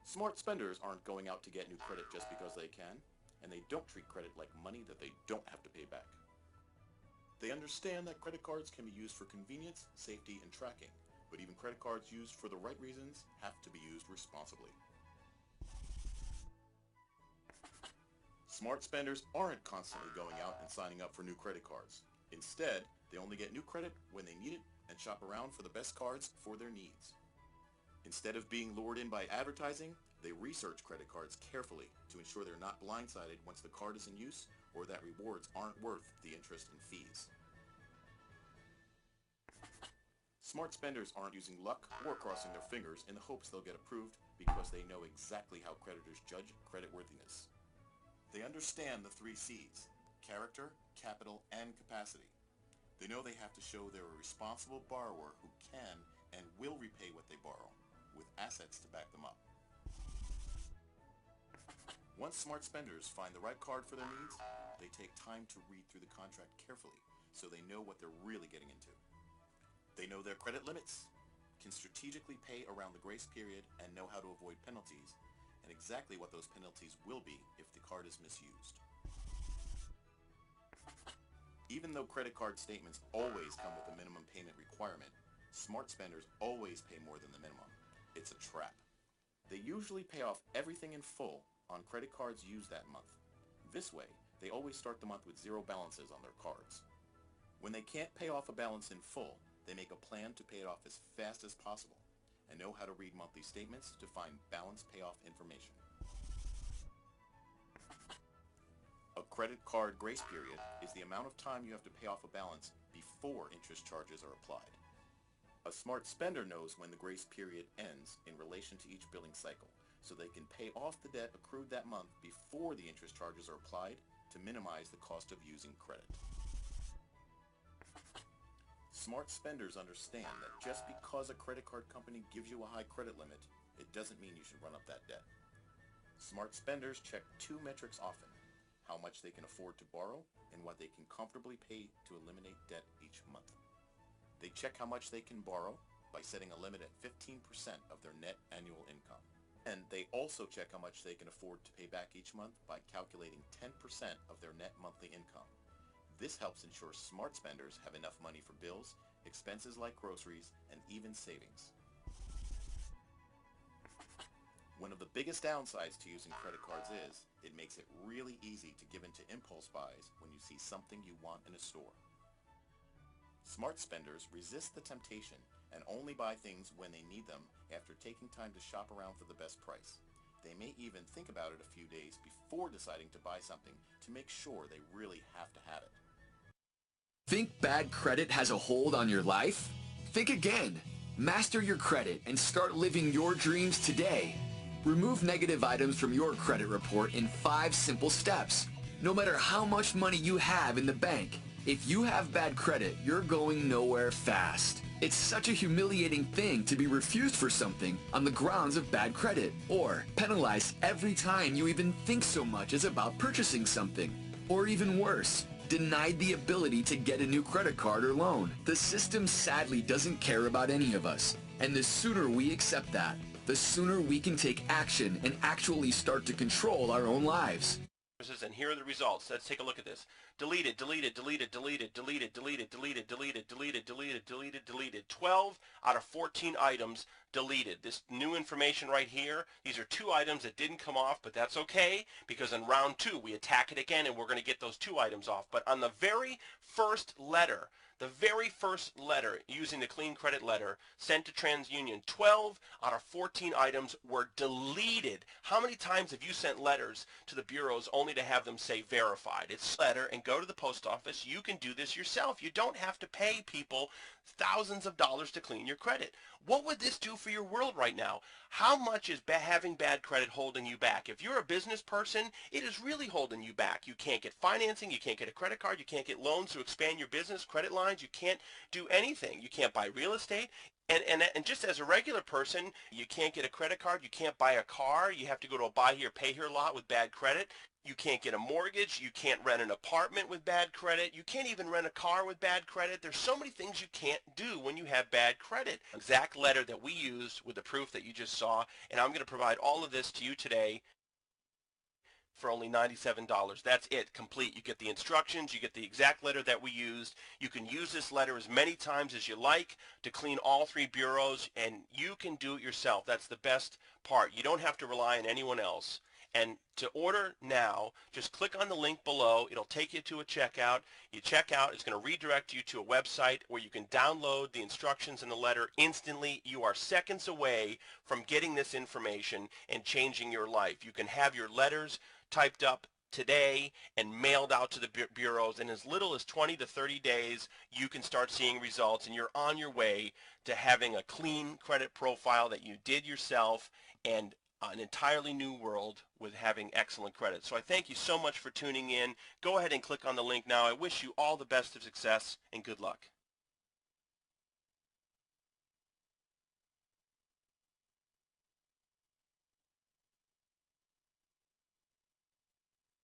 Smart spenders aren't going out to get new credit just because they can, and they don't treat credit like money that they don't have to pay back. They understand that credit cards can be used for convenience, safety, and tracking, but even credit cards used for the right reasons have to be used responsibly. Smart spenders aren't constantly going out and signing up for new credit cards. Instead, they only get new credit when they need it and shop around for the best cards for their needs. Instead of being lured in by advertising, they research credit cards carefully to ensure they're not blindsided once the card is in use or that rewards aren't worth the interest and fees. Smart spenders aren't using luck or crossing their fingers in the hopes they'll get approved because they know exactly how creditors judge creditworthiness. They understand the 3 C's: character, capital, and capacity. They know they have to show they're a responsible borrower who can and will repay what they borrow, with assets to back them up. Once smart spenders find the right card for their needs, they take time to read through the contract carefully so they know what they're really getting into. They know their credit limits, can strategically pay around the grace period and know how to avoid penalties, and exactly what those penalties will be if the card is misused. Even though credit card statements always come with a minimum payment requirement, smart spenders always pay more than the minimum. It's a trap. They usually pay off everything in full on credit cards used that month. This way, they always start the month with 0 balances on their cards. When they can't pay off a balance in full, they make a plan to pay it off as fast as possible and know how to read monthly statements to find balance payoff information. A credit card grace period is the amount of time you have to pay off a balance before interest charges are applied. A smart spender knows when the grace period ends in relation to each billing cycle, so they can pay off the debt accrued that month before the interest charges are applied to minimize the cost of using credit. Smart spenders understand that just because a credit card company gives you a high credit limit, it doesn't mean you should run up that debt. Smart spenders check 2 metrics often: how much they can afford to borrow and what they can comfortably pay to eliminate debt each month. They check how much they can borrow by setting a limit at 15% of their net annual income. And they also check how much they can afford to pay back each month by calculating 10% of their net monthly income. This helps ensure smart spenders have enough money for bills, expenses like groceries, and even savings. One of the biggest downsides to using credit cards is it makes it really easy to give in to impulse buys when you see something you want in a store. Smart spenders resist the temptation and only buy things when they need them after taking time to shop around for the best price. They may even think about it a few days before deciding to buy something to make sure they really have to have it. Think bad credit has a hold on your life? Think again. Master your credit and start living your dreams today. Remove negative items from your credit report in 5 simple steps. No matter how much money you have in the bank, if you have bad credit, you're going nowhere fast. It's such a humiliating thing to be refused for something on the grounds of bad credit, or penalized every time you even think so much as about purchasing something. Or even worse, denied the ability to get a new credit card or loan. The system sadly doesn't care about any of us, and the sooner we accept that, the sooner we can take action and actually start to control our own lives. And here are the results. Let's take a look at this. Deleted, deleted, deleted, deleted, deleted, deleted, deleted, deleted, deleted, deleted, deleted, deleted. 12 out of 14 items deleted. This new information right here, these are 2 items that didn't come off, but that's okay, because in round 2 we attack it again and we're going to get those 2 items off. But on the very first letter using the clean credit letter sent to TransUnion, 12 out of 14 items were deleted. How many times have you sent letters to the bureaus only to have them say verified? It's a letter, and go to the post office. You can do this yourself. You don't have to pay people thousands of dollars to clean your credit. What would this do for your world right now? How much is having bad credit holding you back? If you're a business person, it is really holding you back. You can't get financing, you can't get a credit card, you can't get loans to expand your business, credit lines, you can't do anything. You can't buy real estate. And just as a regular person, you can't get a credit card, you can't buy a car, you have to go to a buy here, pay here lot with bad credit. You can't get a mortgage. You can't rent an apartment with bad credit. You can't even rent a car with bad credit. There's so many things you can't do when you have bad credit. Exact letter that we used with the proof that you just saw, and I'm going to provide all of this to you today for only $97. That's it, complete. You get the instructions, you get the exact letter that we used. You can use this letter as many times as you like to clean all 3 bureaus, and you can do it yourself. That's the best part. You don't have to rely on anyone else. And to order now, just click on the link below. It'll take you to a checkout. You check out, it's going to redirect you to a website where you can download the instructions in the letter instantly. You are seconds away from getting this information and changing your life. You can have your letters typed up today and mailed out to the bureaus. In as little as 20 to 30 days, you can start seeing results, and you're on your way to having a clean credit profile that you did yourself and an entirely new world with having excellent credit. So I thank you so much for tuning in. Go ahead and click on the link now. I wish you all the best of success and good luck.